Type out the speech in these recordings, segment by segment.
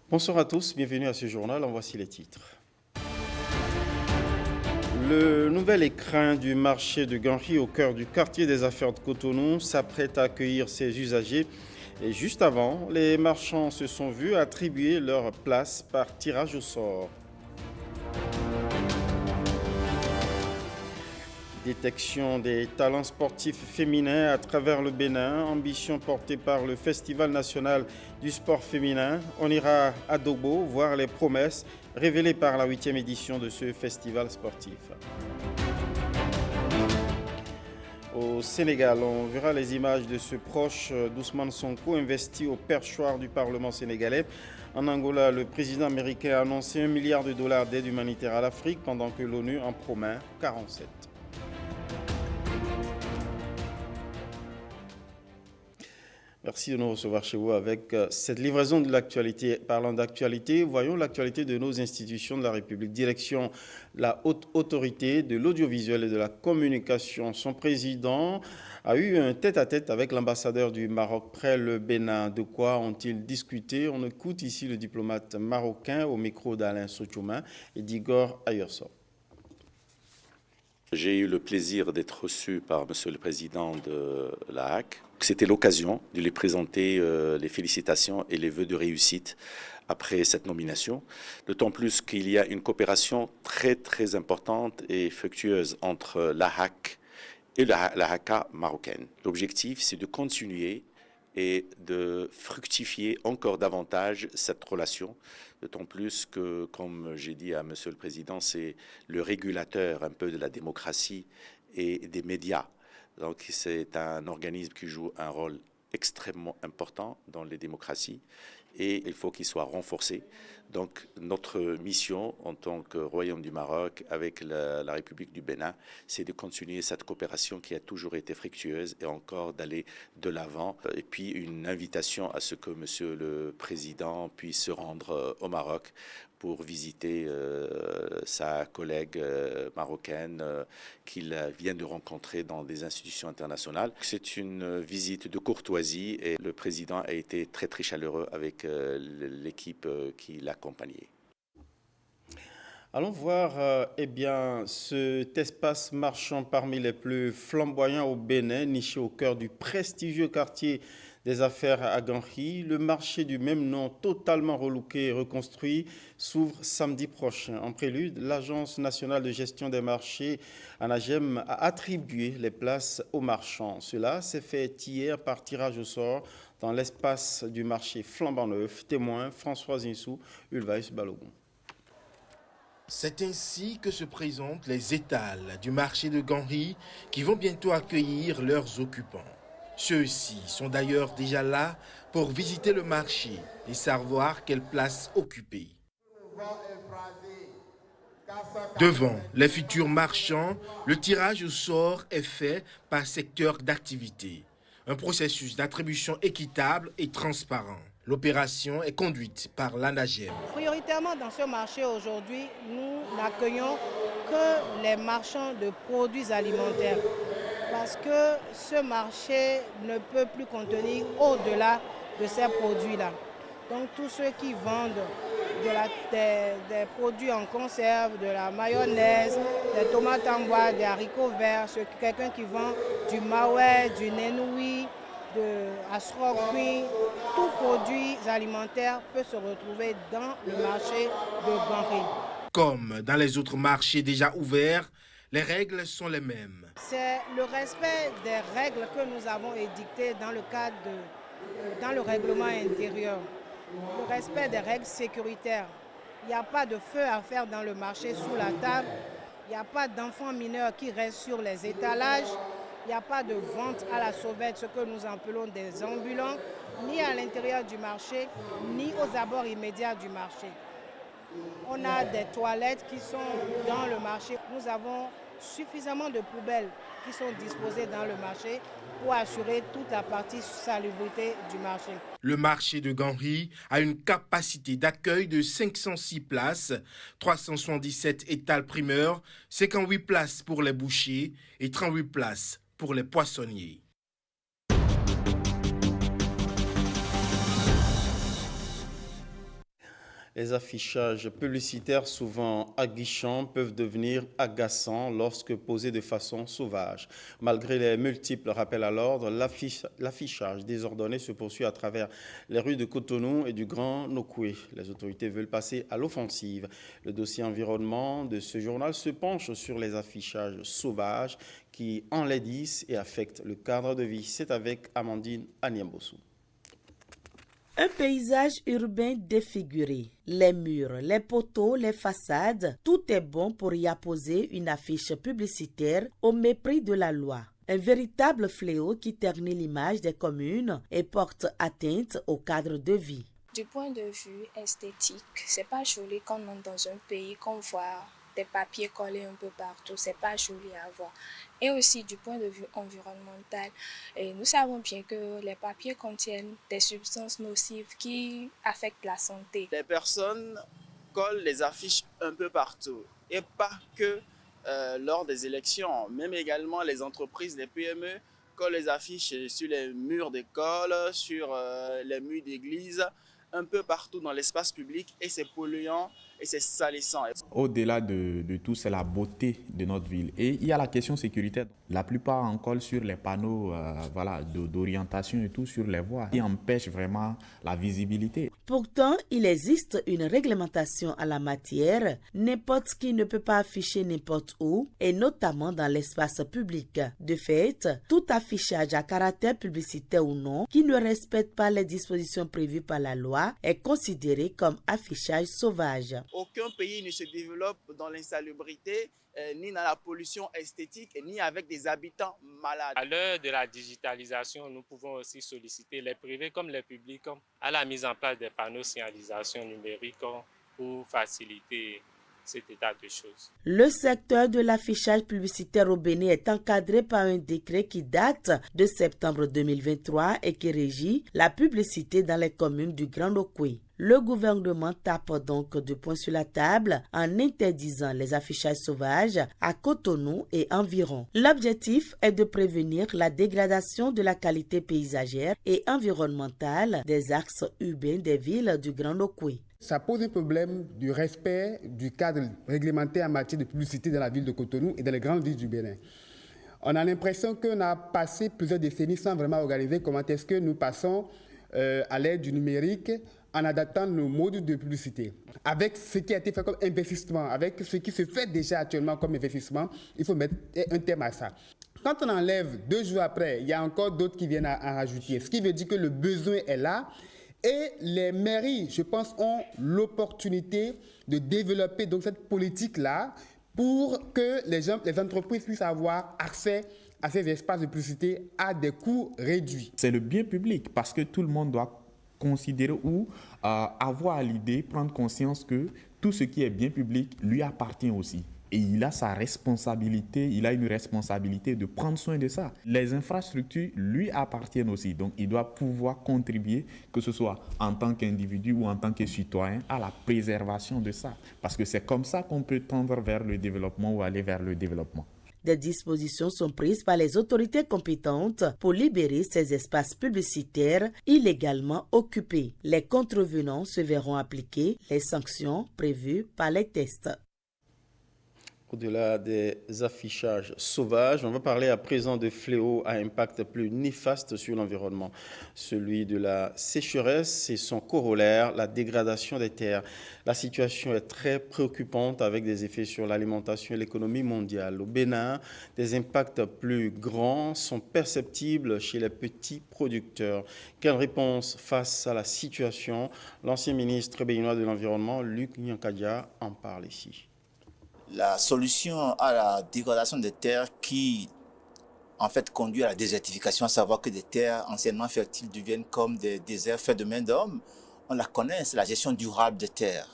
Bonsoir à tous, bienvenue à ce journal, en voici les titres. Le nouvel écrin du marché de Ganri au cœur du quartier des affaires de Cotonou s'apprête à accueillir ses usagers et juste avant, les marchands se sont vus attribuer leur place par tirage au sort. Détection des talents sportifs féminins à travers le Bénin, ambition portée par le Festival national du sport féminin. On ira à Dogbo voir les promesses révélées par la 8e édition de ce festival sportif. Au Sénégal, on verra les images de ce proche d'Ousmane Sonko investi au perchoir du Parlement sénégalais. En Angola, le président américain a annoncé $1 milliard d'aide humanitaire à l'Afrique pendant que l'ONU en promet 47. Merci de nous recevoir chez vous avec cette livraison de l'actualité. Parlant d'actualité, voyons l'actualité de nos institutions de la République. Direction la haute autorité de l'audiovisuel et de la communication. Son président a eu un tête-à-tête avec l'ambassadeur du Maroc près le Bénin. De quoi ont-ils discuté? On écoute ici le diplomate marocain au micro d'Alain Sochoumain et d'Igor Ayersor. J'ai eu le plaisir d'être reçu par Monsieur le Président de la HAC. C'était l'occasion de lui présenter les félicitations et les vœux de réussite après cette nomination. D'autant plus qu'il y a une coopération très importante et fructueuse entre la HAC et la HACA marocaine. L'objectif, c'est de continuer et de fructifier encore davantage cette relation, d'autant plus que, comme j'ai dit à Monsieur le Président, c'est le régulateur un peu de la démocratie et des médias. Donc c'est un organisme qui joue un rôle extrêmement important dans les démocraties et il faut qu'il soit renforcé. Donc notre mission en tant que Royaume du Maroc avec la République du Bénin, c'est de continuer cette coopération qui a toujours été fructueuse et encore d'aller de l'avant. Et puis une invitation à ce que Monsieur le Président puisse se rendre au Maroc pour visiter sa collègue marocaine qu'il vient de rencontrer dans des institutions internationales. C'est une visite de courtoisie et le président a été très chaleureux avec l'équipe qui l'accompagnait. Allons voir cet espace marchand parmi les plus flamboyants au Bénin, niché au cœur du prestigieux quartier des affaires à Ganri. Le marché du même nom, totalement relooké et reconstruit, s'ouvre samedi prochain. En prélude, l'Agence nationale de gestion des marchés, ANAGEM, a attribué les places aux marchands. Cela s'est fait hier par tirage au sort dans l'espace du marché flambant neuf. Témoin François Insou, Ulvaïs Balogun. C'est ainsi que se présentent les étals du marché de Ganri qui vont bientôt accueillir leurs occupants. Ceux-ci sont d'ailleurs déjà là pour visiter le marché et savoir quelle place occuper. Devant les futurs marchands, le tirage au sort est fait par secteur d'activité. Un processus d'attribution équitable et transparent. L'opération est conduite par l'ANAGEM. Prioritairement dans ce marché aujourd'hui, nous n'accueillons que les marchands de produits alimentaires parce que ce marché ne peut plus contenir au-delà de ces produits-là. Donc tous ceux qui vendent des produits en conserve, de la mayonnaise, des tomates en bois, des haricots verts, quelqu'un qui vend du maoué, du nénoui, de asrokui, tout produit alimentaire peut se retrouver dans le marché de Ganri. Comme dans les autres marchés déjà ouverts, les règles sont les mêmes. C'est le respect des règles que nous avons édictées dans le cadre dans le règlement intérieur. Le respect des règles sécuritaires. Il n'y a pas de feu à faire dans le marché sous la table. Il n'y a pas d'enfants mineurs qui restent sur les étalages. Il n'y a pas de vente à la sauvette, ce que nous appelons des ambulants, ni à l'intérieur du marché, ni aux abords immédiats du marché. On a des toilettes qui sont dans le marché. Nous avons suffisamment de poubelles qui sont disposées dans le marché pour assurer toute la partie salubrité du marché. Le marché de Ganri a une capacité d'accueil de 506 places, 377 étals primeurs, 58 places pour les bouchers et 38 places pour les poissonniers. Les affichages publicitaires, souvent aguichants, peuvent devenir agaçants lorsque posés de façon sauvage. Malgré les multiples rappels à l'ordre, l'affichage désordonné se poursuit à travers les rues de Cotonou et du Grand Nokoué. Les autorités veulent passer à l'offensive. Le dossier environnement de ce journal se penche sur les affichages sauvages qui enlaidissent et affectent le cadre de vie. C'est avec Amandine Aniambossou. Un paysage urbain défiguré. Les murs, les poteaux, les façades, tout est bon pour y apposer une affiche publicitaire au mépris de la loi. Un véritable fléau qui ternit l'image des communes et porte atteinte au cadre de vie. Du point de vue esthétique, c'est pas joli quand on est dans un pays qu'on voit des papiers collés un peu partout, c'est pas joli à voir. Et aussi du point de vue environnemental, nous savons bien que les papiers contiennent des substances nocives qui affectent la santé. Les personnes collent les affiches un peu partout et pas que lors des élections, même également les entreprises, les PME collent les affiches sur les murs d'école, sur les murs d'église, un peu partout dans l'espace public et c'est polluant et c'est salissant. Au-delà de tout, c'est la beauté de notre ville. Et il y a la question sécuritaire. La plupart en collent sur les panneaux d'orientation et tout sur les voies qui empêchent vraiment la visibilité. Pourtant, il existe une réglementation à la matière. N'importe qui ne peut pas afficher n'importe où et notamment dans l'espace public. De fait, tout affichage à caractère publicitaire ou non qui ne respecte pas les dispositions prévues par la loi est considéré comme affichage sauvage. Aucun pays ne se développe dans l'insalubrité, ni dans la pollution esthétique, ni avec des habitants malades. À l'heure de la digitalisation, nous pouvons aussi solliciter les privés comme les publics à la mise en place des panneaux de signalisation numérique pour faciliter cet état de choses. Le secteur de l'affichage publicitaire au Bénin est encadré par un décret qui date de septembre 2023 et qui régit la publicité dans les communes du Grand Nokoué. Le gouvernement tape donc de poing sur la table en interdisant les affichages sauvages à Cotonou et environ. L'objectif est de prévenir la dégradation de la qualité paysagère et environnementale des axes urbains des villes du Grand Nokoué. Ça pose un problème du respect du cadre réglementaire en matière de publicité dans la ville de Cotonou et dans les grandes villes du Bénin. On a l'impression qu'on a passé plusieurs décennies sans vraiment organiser comment est-ce que nous passons à l'aide du numérique en adaptant nos modes de publicité. Avec ce qui a été fait comme investissement, avec ce qui se fait déjà actuellement comme investissement, il faut mettre un terme à ça. Quand on enlève 2 jours après, il y a encore d'autres qui viennent à rajouter, ce qui veut dire que le besoin est là. Et les mairies, je pense, ont l'opportunité de développer donc cette politique-là pour que les entreprises puissent avoir accès à ces espaces de publicité à des coûts réduits. C'est le bien public parce que tout le monde doit considérer ou avoir à l'idée, prendre conscience que tout ce qui est bien public lui appartient aussi. Et il a sa responsabilité, il a une responsabilité de prendre soin de ça. Les infrastructures lui appartiennent aussi, donc il doit pouvoir contribuer, que ce soit en tant qu'individu ou en tant que citoyen, à la préservation de ça. Parce que c'est comme ça qu'on peut tendre vers le développement ou aller vers le développement. Des dispositions sont prises par les autorités compétentes pour libérer ces espaces publicitaires illégalement occupés. Les contrevenants se verront appliquer les sanctions prévues par les tests. Au-delà des affichages sauvages, on va parler à présent de fléaux à impact plus néfaste sur l'environnement. Celui de la sécheresse et son corollaire, la dégradation des terres. La situation est très préoccupante avec des effets sur l'alimentation et l'économie mondiale. Au Bénin, des impacts plus grands sont perceptibles chez les petits producteurs. Quelle réponse face à la situation? L'ancien ministre béninois de l'Environnement, Luc Nyankadia, en parle ici. La solution à la dégradation des terres qui, en fait, conduit à la désertification, à savoir que des terres anciennement fertiles deviennent comme des déserts faits de main d'homme, on la connaît, c'est la gestion durable des terres.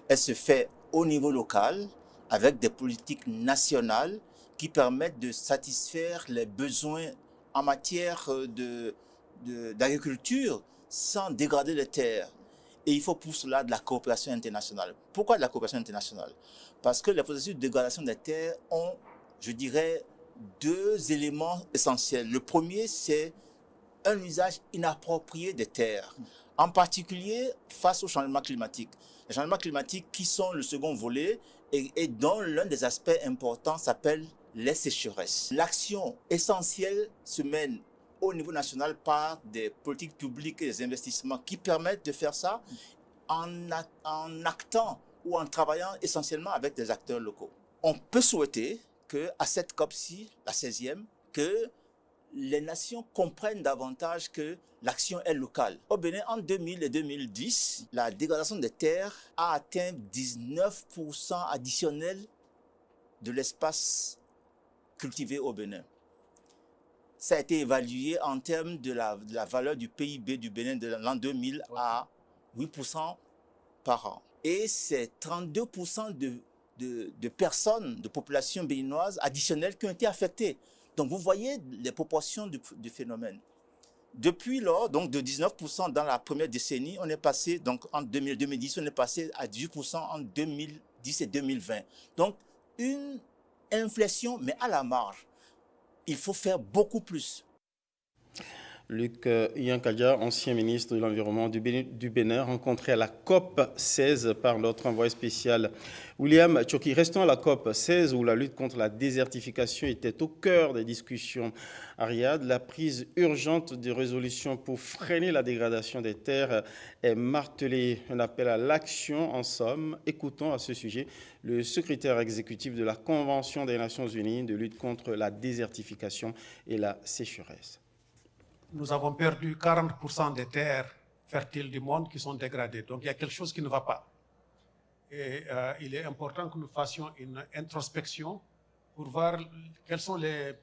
Elle se fait au niveau local, avec des politiques nationales qui permettent de satisfaire les besoins en matière d'agriculture sans dégrader les terres. Et il faut pour cela de la coopération internationale. Pourquoi de la coopération internationale? Parce que les processus de dégradation des terres ont, je dirais, 2 éléments essentiels. Le premier, c'est un usage inapproprié des terres. en particulier face au changement climatique. Les changements climatiques qui sont le second volet et dont l'un des aspects importants s'appelle les sécheresses. L'action essentielle se mène au niveau national par des politiques publiques et des investissements qui permettent de faire ça en actant ou en travaillant essentiellement avec des acteurs locaux. On peut souhaiter qu'à cette COP-ci, la 16e, que les nations comprennent davantage que l'action est locale. Au Bénin, en 2000 et 2010, la dégradation des terres a atteint 19% additionnel de l'espace cultivé au Bénin. Ça a été évalué en termes de la valeur du PIB du Bénin de l'an 2000 à 8% par an. Et c'est 32% de personnes, de population béninoise additionnelle qui ont été affectées. Donc vous voyez les proportions du phénomène. Depuis lors, donc de 19% dans la première décennie, on est passé, donc en 2010, on est passé à 18% en 2010 et 2020. Donc une inflation, mais à la marge. Il faut faire beaucoup plus. Luc Yankadja, ancien ministre de l'Environnement du Bénin, rencontré à la COP 16 par notre envoyé spécial William Tchoki. Restons à la COP 16 où la lutte contre la désertification était au cœur des discussions. À Riyad, la prise urgente de résolutions pour freiner la dégradation des terres est martelée. Un appel à l'action en somme. Écoutons à ce sujet le secrétaire exécutif de la Convention des Nations Unies de lutte contre la désertification et la sécheresse. Nous avons perdu 40% des terres fertiles du monde qui sont dégradées. Donc il y a quelque chose qui ne va pas. Et il est important que nous fassions une introspection pour voir quels sont les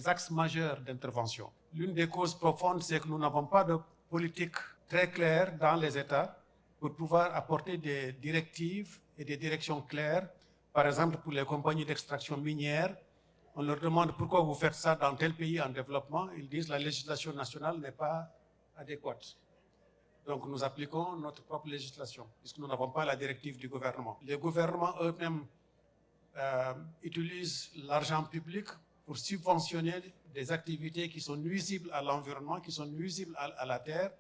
axes majeurs d'intervention. L'une des causes profondes, c'est que nous n'avons pas de politique très claire dans les États pour pouvoir apporter des directives et des directions claires. Par exemple, pour les compagnies d'extraction minière, on leur demande pourquoi vous faites ça dans tel pays en développement. Ils disent que la législation nationale n'est pas adéquate. Donc nous appliquons notre propre législation, puisque nous n'avons pas la directive du gouvernement. Les gouvernements eux-mêmes utilisent l'argent public pour subventionner des activités qui sont nuisibles à l'environnement, qui sont nuisibles à la terre.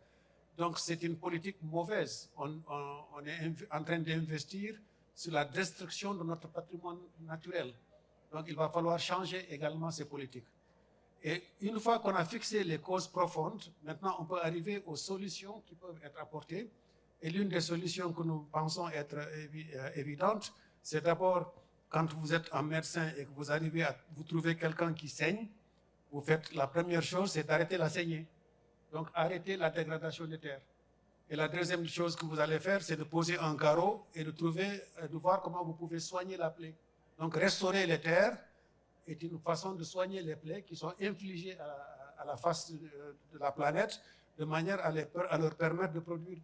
Donc c'est une politique mauvaise. On est en train d'investir sur la destruction de notre patrimoine naturel. Donc il va falloir changer également ces politiques. Et une fois qu'on a fixé les causes profondes, maintenant on peut arriver aux solutions qui peuvent être apportées. Et l'une des solutions que nous pensons être évidente, c'est d'abord quand vous êtes un médecin et que vous arrivez à vous trouver quelqu'un qui saigne, vous faites la première chose, c'est d'arrêter la saignée. Donc arrêter la dégradation des terres. Et la deuxième chose que vous allez faire, c'est de poser un garrot et de voir comment vous pouvez soigner la plaie. Donc restaurer les terres est une façon de soigner les plaies qui sont infligées à la face de la planète de manière à leur permettre de produire.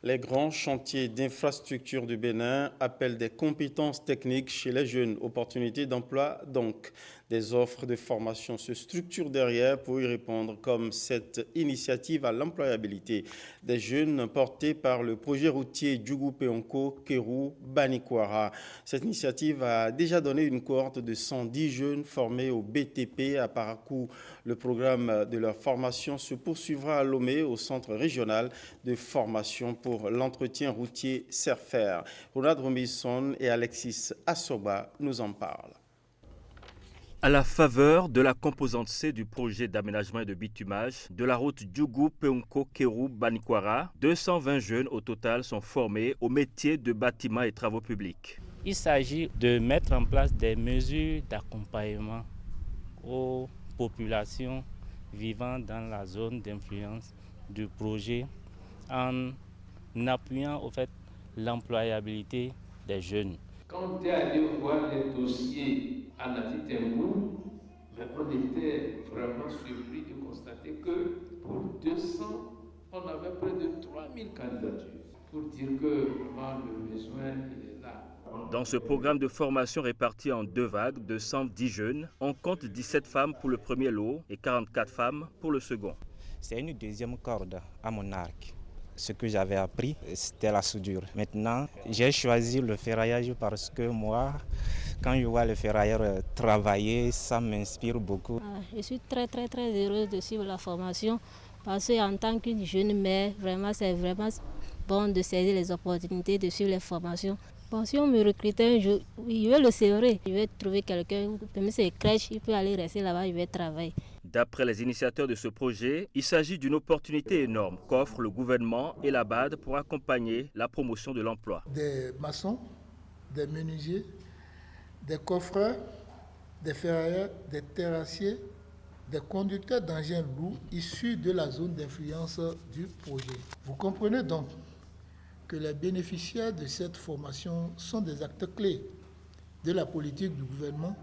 Les grands chantiers d'infrastructure du Bénin appellent des compétences techniques chez les jeunes. Opportunités d'emploi, donc. Des offres de formation se structurent derrière pour y répondre, comme cette initiative à l'employabilité des jeunes portée par le projet routier Djougou-Péonko-Kérou-Banikwara. Cette initiative a déjà donné une cohorte de 110 jeunes formés au BTP à Parakou. Le programme de leur formation se poursuivra à Lomé, au centre régional de formation pour l'entretien routier Serfer. Ronald Robinson et Alexis Assoba nous en parlent. À la faveur de la composante C du projet d'aménagement et de bitumage de la route Djougou-Péonko-Kérou-Banikwara, 220 jeunes au total sont formés au métier de bâtiment et travaux publics. Il s'agit de mettre en place des mesures d'accompagnement aux populations vivant dans la zone d'influence du projet en appuyant au fait l'employabilité des jeunes. Quand on est allé voir les dossiers à Nati-Tembou, on était vraiment surpris de constater que pour 200, on avait près de 3000 candidatures. Pour dire que vraiment le besoin est là. Dans ce programme de formation réparti en 2 vagues de 110 jeunes, on compte 17 femmes pour le premier lot et 44 femmes pour le second. C'est une deuxième corde à mon arc. Ce que j'avais appris, c'était la soudure. Maintenant, j'ai choisi le ferraillage parce que moi, Quand je vois les ferrailleurs travailler, ça m'inspire beaucoup. Je suis très heureuse de suivre la formation parce qu'en tant qu'une jeune mère, c'est vraiment bon de saisir les opportunités de suivre les formations. Bon, si on me recrutait un jour, oui, je vais le sévrer. Je vais trouver quelqu'un, même si c'est crèche, il peut aller rester là-bas, je vais travailler. D'après les initiateurs de ce projet, il s'agit d'une opportunité énorme qu'offrent le gouvernement et la BAD pour accompagner la promotion de l'emploi. Des maçons, des menuisiers, des coffreurs, des ferrailleurs, des terrassiers, des conducteurs d'engins lourds issus de la zone d'influence du projet. Vous comprenez donc que les bénéficiaires de cette formation sont des acteurs clés de la politique du gouvernement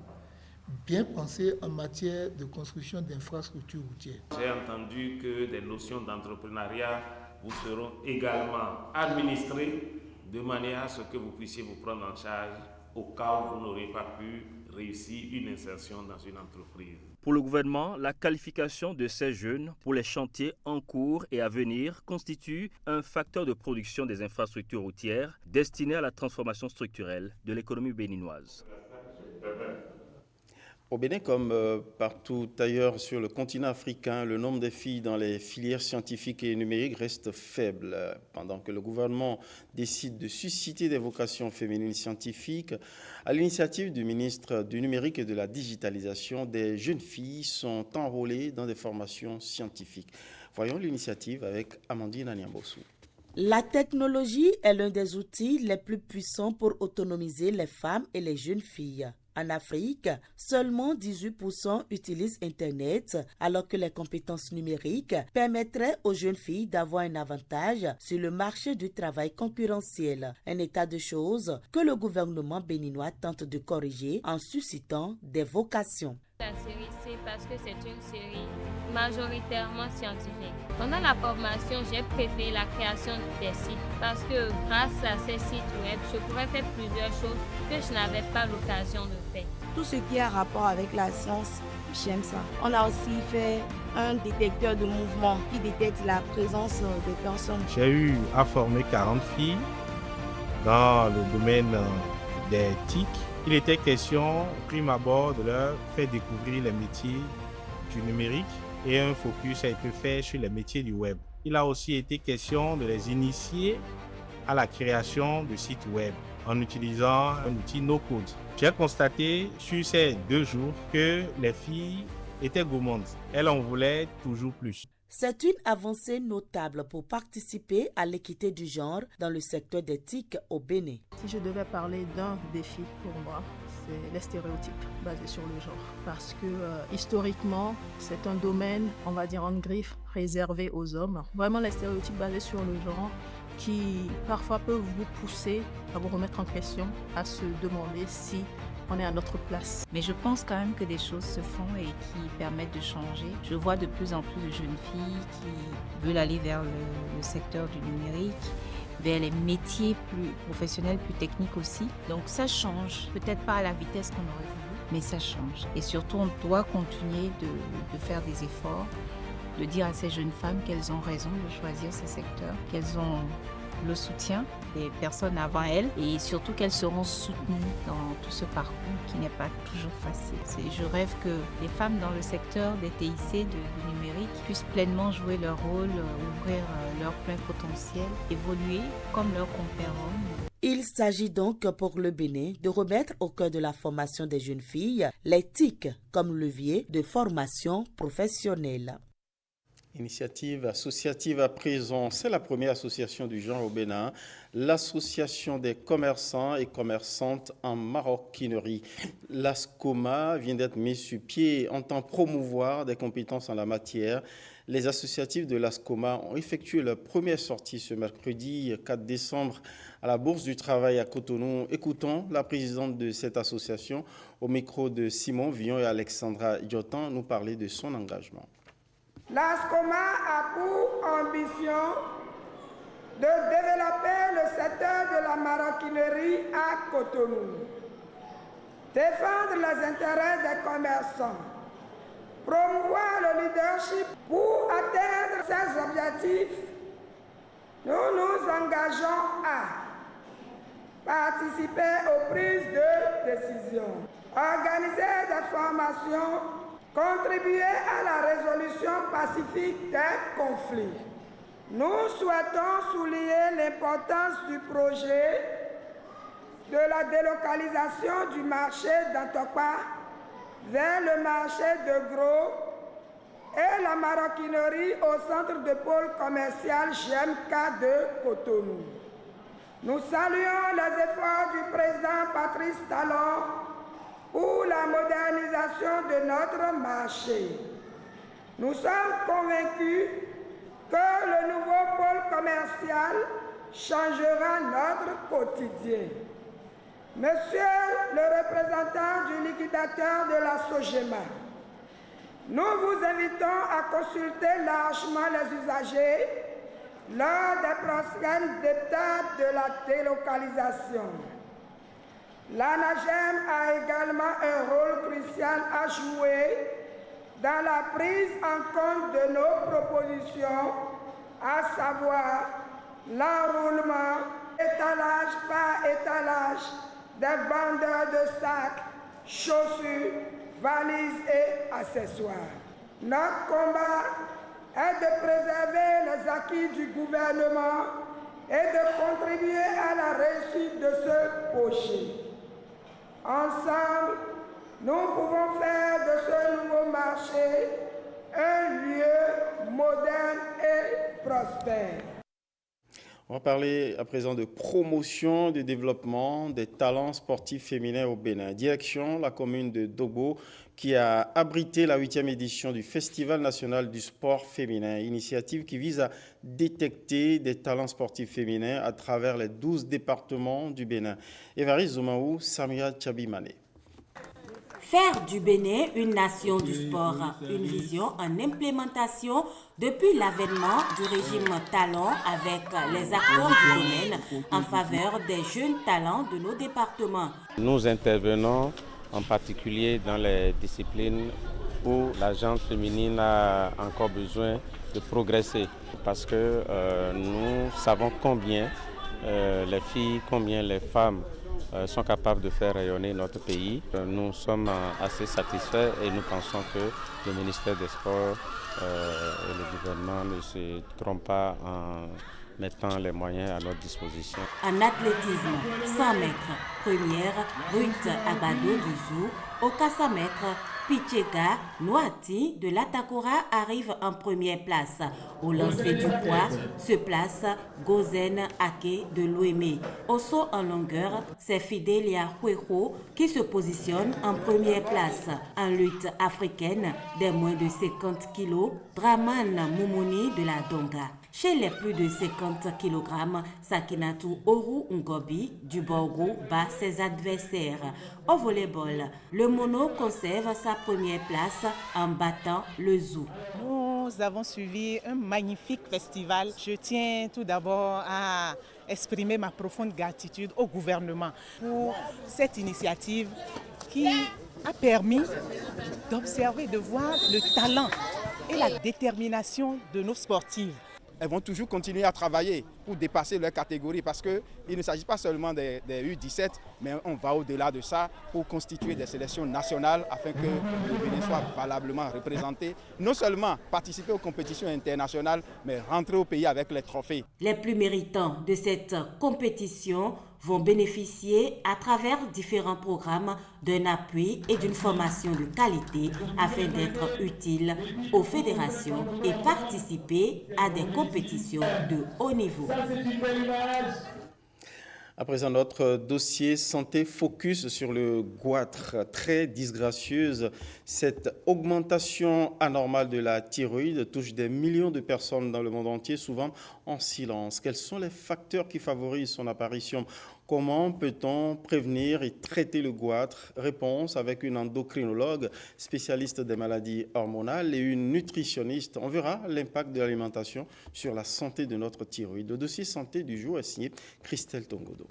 bien pensée en matière de construction d'infrastructures routières. J'ai entendu que des notions d'entrepreneuriat vous seront également administrées de manière à ce que vous puissiez vous prendre en charge au cas où vous n'aurez pas pu réussir une insertion dans une entreprise. Pour le gouvernement, la qualification de ces jeunes pour les chantiers en cours et à venir constitue un facteur de production des infrastructures routières destiné à la transformation structurelle de l'économie béninoise. Au Bénin, comme partout ailleurs sur le continent africain, le nombre de filles dans les filières scientifiques et numériques reste faible. Pendant que le gouvernement décide de susciter des vocations féminines scientifiques, à l'initiative du ministre du Numérique et de la Digitalisation, des jeunes filles sont enrôlées dans des formations scientifiques. Voyons l'initiative avec Amandine Anyambossou. La technologie est l'un des outils les plus puissants pour autonomiser les femmes et les jeunes filles. En Afrique, seulement 18% utilisent Internet, alors que les compétences numériques permettraient aux jeunes filles d'avoir un avantage sur le marché du travail concurrentiel. Un état de choses que le gouvernement béninois tente de corriger en suscitant des vocations. La série C parce que c'est une série majoritairement scientifique. Pendant la formation, j'ai préféré la création des sites parce que grâce à ces sites web, je pourrais faire plusieurs choses que je n'avais pas l'occasion de faire. Tout ce qui a rapport avec la science, j'aime ça. On a aussi fait un détecteur de mouvement qui détecte la présence des personnes. J'ai eu à former 40 filles dans le domaine des TIC. Il était question, au prime abord, de leur faire découvrir les métiers du numérique et un focus a été fait sur les métiers du web. Il a aussi été question de les initier à la création de sites web en utilisant un outil no-code. J'ai constaté sur ces 2 jours que les filles étaient gourmandes. Elles en voulaient toujours plus. C'est une avancée notable pour participer à l'équité du genre dans le secteur des TIC au Bénin. Si je devais parler d'un défi pour moi, c'est les stéréotypes basés sur le genre. Parce que historiquement, c'est un domaine, on va dire en griffe, réservé aux hommes. Vraiment les stéréotypes basés sur le genre qui parfois peuvent vous pousser à vous remettre en question, à se demander si on est à notre place. Mais je pense quand même que des choses se font et qui permettent de changer. Je vois de plus en plus de jeunes filles qui veulent aller vers le secteur du numérique, vers les métiers plus professionnels, plus techniques aussi. Donc ça change, peut-être pas à la vitesse qu'on aurait voulu, mais ça change. Et surtout, on doit continuer de faire des efforts, de dire à ces jeunes femmes qu'elles ont raison de choisir ce secteur, qu'elles ont le soutien des personnes avant elles et surtout qu'elles seront soutenues dans tout ce parcours qui n'est pas toujours facile. Je rêve que les femmes dans le secteur des TIC, du numérique, puissent pleinement jouer leur rôle, ouvrir leur plein potentiel, évoluer comme leurs compères hommes. Il s'agit donc pour le Bénin de remettre au cœur de la formation des jeunes filles les TIC comme levier de formation professionnelle. Initiative associative à présent, c'est la première association du genre au Bénin, l'association des commerçants et commerçantes en maroquinerie. L'ASCOMA vient d'être mise sur pied en entend promouvoir des compétences en la matière. Les associatifs de l'ASCOMA ont effectué leur première sortie ce mercredi 4 décembre à la Bourse du Travail à Cotonou. Écoutons la présidente de cette association au micro de Simon Villon et Alexandra Diotan nous parler de son engagement. L'ASCOMA a pour ambition de développer le secteur de la maroquinerie à Cotonou, défendre les intérêts des commerçants, promouvoir le leadership. Pour atteindre ces objectifs, nous nous engageons à participer aux prises de décisions. Organiser des formations, contribuer à la résolution pacifique des conflits. Nous souhaitons souligner l'importance du projet de la délocalisation du marché d'Antokpa vers le marché de Gros et la maroquinerie au centre de pôle commercial GMK de Cotonou. Nous saluons les efforts du président Patrice Talon pour la modernisation de notre marché. Nous sommes convaincus que le nouveau pôle commercial changera notre quotidien. Monsieur le représentant du liquidateur de la SOGEMA, nous vous invitons à consulter largement les usagers lors des prochaines étapes de la délocalisation. L'ANAGEM a également un rôle crucial à jouer dans la prise en compte de nos propositions, à savoir l'enroulement, étalage par étalage, des vendeurs de sacs, chaussures, valises et accessoires. Notre combat est de préserver les acquis du gouvernement et de contribuer à la réussite de ce projet. Ensemble, nous pouvons faire de ce nouveau marché un lieu moderne et prospère. On va parler à présent de promotion, de développement des talents sportifs féminins au Bénin. Direction la commune de Dobo qui a abrité la 8e édition du Festival national du sport féminin, initiative qui vise à détecter des talents sportifs féminins à travers les 12 départements du Bénin. Évariste Zoumaou, Samira Tchabimane. Faire du Bénin une nation du sport, une vision en implémentation depuis l'avènement du régime Talon avec les acteurs du domaine en faveur des jeunes talents de nos départements. Nous intervenons en particulier dans les disciplines où la gente féminine a encore besoin de progresser parce que nous savons combien les filles, combien les femmes sont capables de faire rayonner notre pays. Nous sommes assez satisfaits et nous pensons que le ministère des Sports et le gouvernement ne se trompent pas en mettant les moyens à notre disposition. En athlétisme, 100 mètres, première, Ruth Abado du Zou, au 400 mètres, Pichega Noati de l'Atakora arrive en première place. Au lancer du poids se place Gozen Ake de l'Ouémé. Au saut en longueur, c'est Fidelia Hueho qui se positionne en première place. En lutte africaine des moins de 50 kg, Draman Moumouni de la Donga. Chez les plus de 50 kg, Sakinatu Oru Ngobi du Borgo bat ses adversaires. Au volleyball, le mono conserve sa première place en battant le Zou. Nous avons suivi un magnifique festival. Je tiens tout d'abord à exprimer ma profonde gratitude au gouvernement pour cette initiative qui a permis d'observer, de voir le talent et la détermination de nos sportives. Elles vont toujours continuer à travailler pour dépasser leur catégorie parce qu'il ne s'agit pas seulement des U17, mais on va au-delà de ça pour constituer des sélections nationales afin que le Bénin soit valablement représenté. Non seulement participer aux compétitions internationales, mais rentrer au pays avec les trophées. Les plus méritants de cette compétition vont bénéficier à travers différents programmes d'un appui et d'une formation de qualité afin d'être utiles aux fédérations et participer à des compétitions de haut niveau. À présent, notre dossier santé focus sur le goitre. Très disgracieuse, cette augmentation anormale de la thyroïde touche des millions de personnes dans le monde entier, souvent en silence. Quels sont les facteurs qui favorisent son apparition ? Comment peut-on prévenir et traiter le goitre ? Réponse avec une endocrinologue, spécialiste des maladies hormonales et une nutritionniste. On verra l'impact de l'alimentation sur la santé de notre thyroïde. Le dossier santé du jour est signé Christelle Tongodo.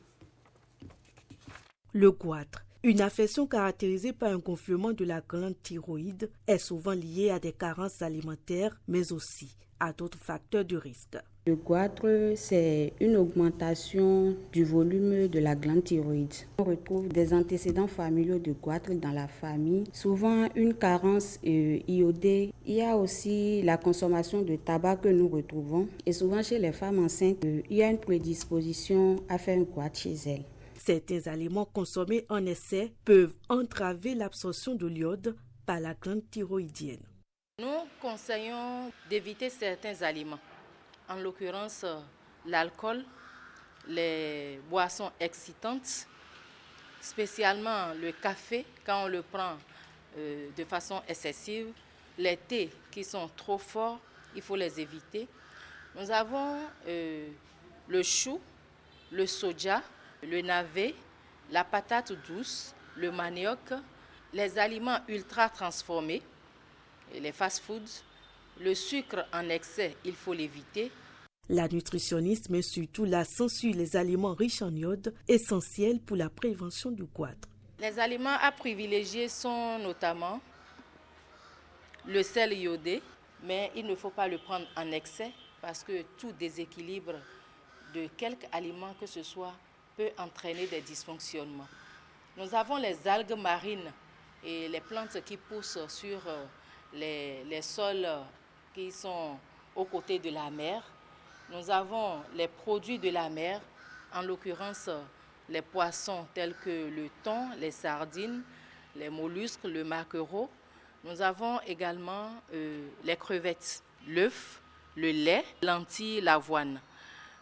Le goitre, une affection caractérisée par un gonflement de la glande thyroïde, est souvent liée à des carences alimentaires, mais aussi à d'autres facteurs de risque. Le goitre, c'est une augmentation du volume de la glande thyroïde. On retrouve des antécédents familiaux de goitre dans la famille, souvent une carence iodée. Il y a aussi la consommation de tabac que nous retrouvons. Et souvent chez les femmes enceintes, il y a une prédisposition à faire un goitre chez elles. Certains aliments consommés en excès peuvent entraver l'absorption de l'iode par la glande thyroïdienne. Nous conseillons d'éviter certains aliments. En l'occurrence, l'alcool, les boissons excitantes, spécialement le café quand on le prend de façon excessive, les thés qui sont trop forts, il faut les éviter. Nous avons le chou, le soja, le navet, la patate douce, le manioc, les aliments ultra transformés, les fast-foods. Le sucre en excès, il faut l'éviter. La nutritionniste met surtout l'accent sur les aliments riches en iode, essentiels pour la prévention du goitre. Les aliments à privilégier sont notamment le sel iodé, mais il ne faut pas le prendre en excès parce que tout déséquilibre de quelque aliment que ce soit peut entraîner des dysfonctionnements. Nous avons les algues marines et les plantes qui poussent sur les sols qui sont aux côtés de la mer. Nous avons les produits de la mer, en l'occurrence les poissons tels que le thon, les sardines, les mollusques, le maquereau. Nous avons également les crevettes, l'œuf, le lait, lentilles, l'avoine.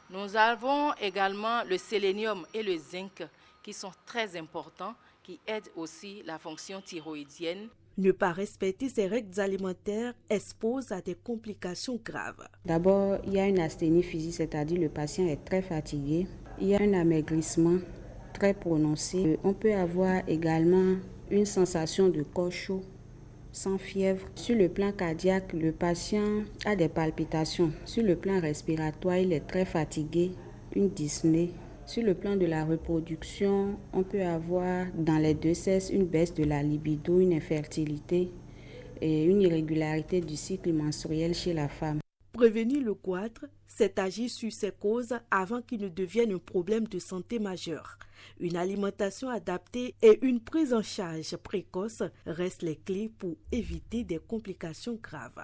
Nous avons également le sélénium et le zinc qui sont très importants, qui aident aussi la fonction thyroïdienne. Ne pas respecter ces règles alimentaires expose à des complications graves. D'abord, il y a une asthénie physique, c'est-à-dire le patient est très fatigué. Il y a un amaigrissement très prononcé. On peut avoir également une sensation de corps chaud, sans fièvre. Sur le plan cardiaque, le patient a des palpitations. Sur le plan respiratoire, il est très fatigué, une dyspnée. Sur le plan de la reproduction, on peut avoir dans les deux sexes une baisse de la libido, une infertilité et une irrégularité du cycle menstruel chez la femme. Prévenir le goitre, c'est agir sur ses causes avant qu'il ne devienne un problème de santé majeur. Une alimentation adaptée et une prise en charge précoce restent les clés pour éviter des complications graves.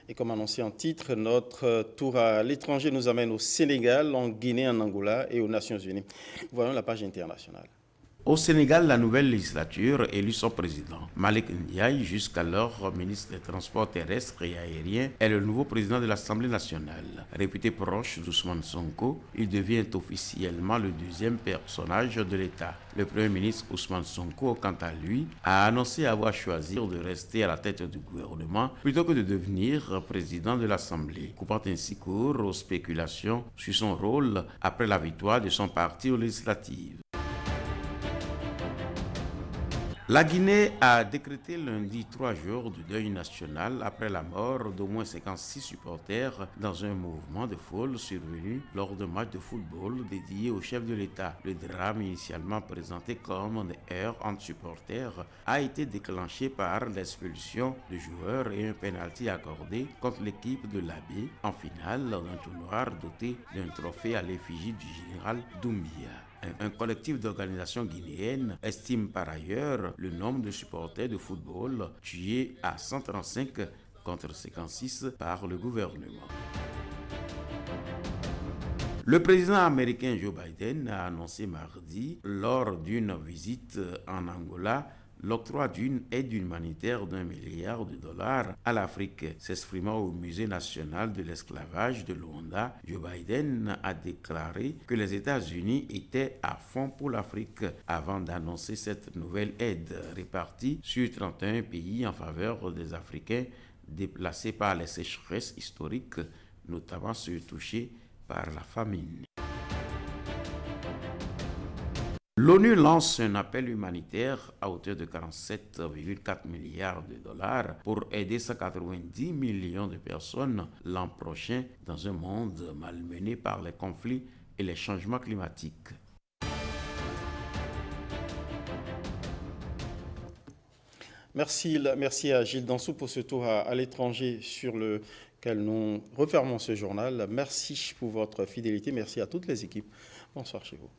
Et comme annoncé en titre, notre tour à l'étranger nous amène au Sénégal, en Guinée, en Angola et aux Nations Unies. Voyons la page internationale. Au Sénégal, la nouvelle législature élut son président. Malick Ndiaye, jusqu'alors ministre des Transports terrestres et aériens, est le nouveau président de l'Assemblée nationale. Réputé proche d'Ousmane Sonko, il devient officiellement le deuxième personnage de l'État. Le Premier ministre Ousmane Sonko, quant à lui, a annoncé avoir choisi de rester à la tête du gouvernement plutôt que de devenir président de l'Assemblée, coupant ainsi court aux spéculations sur son rôle après la victoire de son parti aux législatives. La Guinée a décrété lundi 3 jours de deuil national après la mort d'au moins 56 supporters dans un mouvement de foule survenu lors d'un match de football dédié au chef de l'État. Le drame, initialement présenté comme des heurts entre supporters, a été déclenché par l'expulsion de joueurs et un pénalty accordé contre l'équipe de l'Abbé en finale d'un tournoi doté d'un trophée à l'effigie du général Doumbia. Un collectif d'organisations guinéennes estime par ailleurs le nombre de supporters de football tués à 135 contre 56 par le gouvernement. Le président américain Joe Biden a annoncé mardi, lors d'une visite en Angola, l'octroi d'une aide humanitaire d'$1 milliard à l'Afrique. S'exprimant au Musée national de l'esclavage de Luanda, Joe Biden a déclaré que les États-Unis étaient à fond pour l'Afrique avant d'annoncer cette nouvelle aide répartie sur 31 pays en faveur des Africains déplacés par les sécheresses historiques, notamment ceux touchés par la famine. L'ONU lance un appel humanitaire à hauteur de 47,4 milliards de dollars pour aider 190 millions de personnes l'an prochain dans un monde malmené par les conflits et les changements climatiques. Merci à Gilles Dansou pour ce tour à l'étranger sur lequel nous refermons ce journal. Merci pour votre fidélité. Merci à toutes les équipes. Bonsoir chez vous.